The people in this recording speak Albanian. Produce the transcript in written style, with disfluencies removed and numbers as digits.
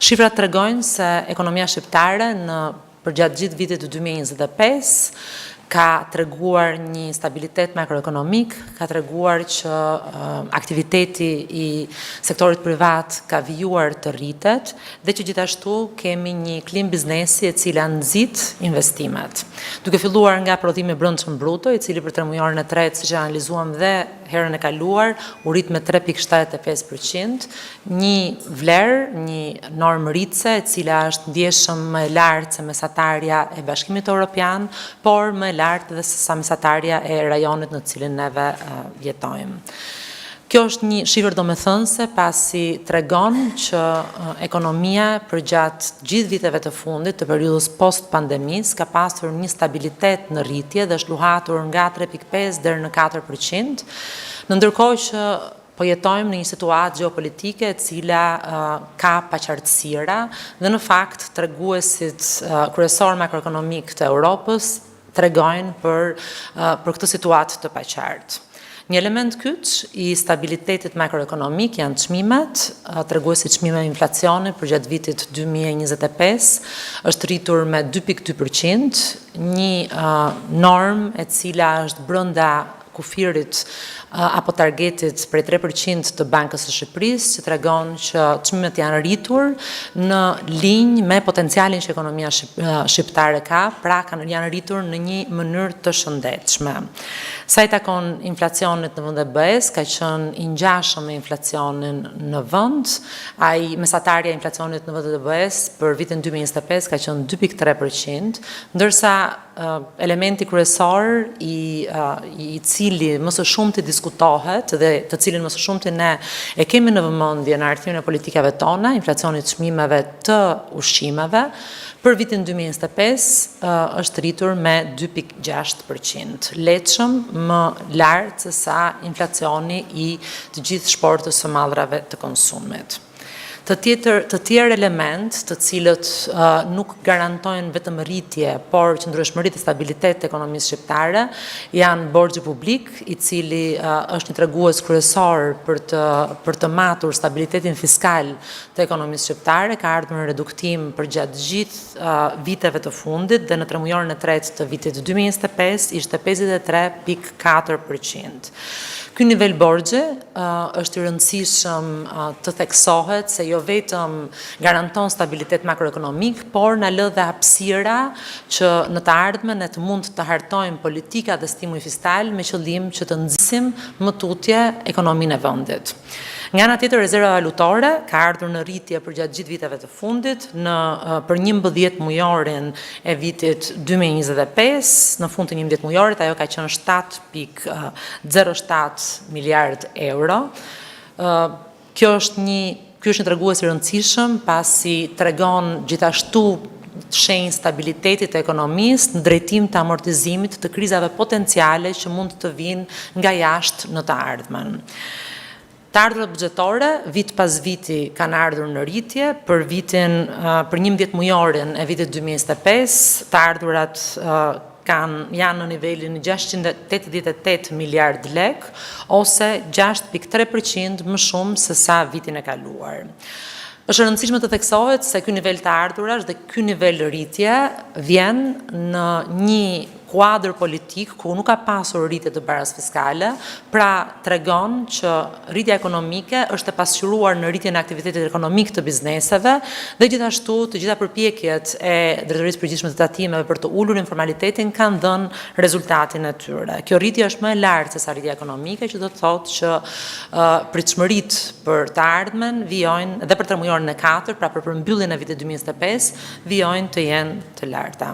Shifrat tregojnë se ekonomia shqiptare përgjatë gjithë vitit të 2025 ka treguar një stabilitet makroekonomik, ka treguar që aktiviteti I sektorit privat ka vijuar të rritet dhe që gjithashtu kemi një klimë biznesi e cila nxit investimet. Duke filluar nga prodhimi brendshëm bruto, I cili për tremujorën e tretë, siç e analizuam dhe herën e kaluar, u rrit me 3.75%, një vlerë, një normë rritse e cila është ndjeshëm më e lartë se mesatarja e Bashkimit Evropian, por më e lartë dhe se sa mesatarja e rajonit në cilin neve jetojmë. Kjo është një shifër domethënëse pasi tregon që ekonomia përgjatë gjithë viteve të fundit të periudhës post pandemis ka pasur një stabilitet në rritje dhe është luhatur nga 3.5 deri në 4%, në ndërkohë që po jetojmë në një situatë gjeopolitike e cila ka paqartësira dhe në fakt treguesit kryesor makroekonomik të Europës tregojnë për këtë situatë të paqartë. Një element kyç I stabilitetit makroekonomik janë çmimet, treguesi çmimeve inflacioni përgjatë vitit 2025 është rritur me 2.2%, një normë e cila është brenda kufirit apo targetit prej 3% të Bankës së Shqipërisë, që tregon që çmimet janë rritur në linjë me potencialin që ekonomia shqiptare ka, pra janë rritur në një mënyrë të shëndetshme. Sa I takon inflacionit në vend e BE-s, ka qenë I ngjashëm me inflacionin në vend, ai mesatarja e inflacionit në vend e BE-s për vitin 2025 ka qenë 2.3%, ndërsa elementi kryesor I cili më së shumti diskutohet dhe të cilin më së shumti ne e kemi në vëmendje në arthimin e politikave tona, inflacioni I çmimeve të ushqimeve, për vitin 2025 është rritur me 2.6%, lehtëshëm më lartë se sa inflacioni I të gjithë shportës së mallrave të konsumit. Të tjerë element të cilët nuk garantojnë vetëm rritje, por qëndrueshmëri dhe stabilitet të ekonomisë shqiptare, janë borxhi publik, I cili është një tregues kryesor për të matur stabilitetin fiskal të ekonomisë shqiptare, ka ardhur në reduktim përgjatë gjithë viteve të fundit dhe në tremujorën e tretë të vitit 2025 ishte 53.4%. Ky nivel borxhi është I rëndësishëm të theksohet se jo vetëm garanton stabilitet makroekonomik, por na lë dhe hapësira që në të ardhmen ne të mund të hartojmë politika dhe stimuj fiskal me qëllim që të nxisim më tutje ekonominë e vendit. Nga ana tjetër, rezerva valutore ka ardhur në rritje përgjatë gjithë viteve të fundit, për 11 mujorin e vitit 2025, në fund të 11 mujorit ajo ka qenë 7.07 miliard euro. Ky është një tregues I rëndësishëm pasi tregon gjithashtu shenjë stabilitetit të ekonomisë në drejtim të amortizimit të krizave potenciale që mund të vinë nga jashtë në të ardhmen. Të ardhurat buxhetore, vit pas viti kanë ardhur në rritje, për 11 mujorin e vitit 2025, të ardhurat janë në nivelin 688 miliard lek, ose 6.3% më shumë se sa vitin e kaluar. Është rëndësishme të theksohet se ky nivel të ardhurash dhe ky nivel rritje vjen në një kuadër politik ku nuk ka pasur rritje të barazë fiskale, pra tregon që rritja ekonomike është e pasqyruar në rritjen e aktivitetit ekonomik të bizneseve dhe gjithashtu të gjitha përpjekjet e Drejtorisë Përgjithshme të Tatimeve për të ulur informalitetin kanë dhënë rezultatin e tyre. Kjo rritje është më e lartë se sa rritja ekonomike, që do të thotë që pritshmëritë për të ardhmen vijojnë dhe për tremujorën e 4, pra për përmbylljen e vitit 2025, vijojnë të jenë të larta.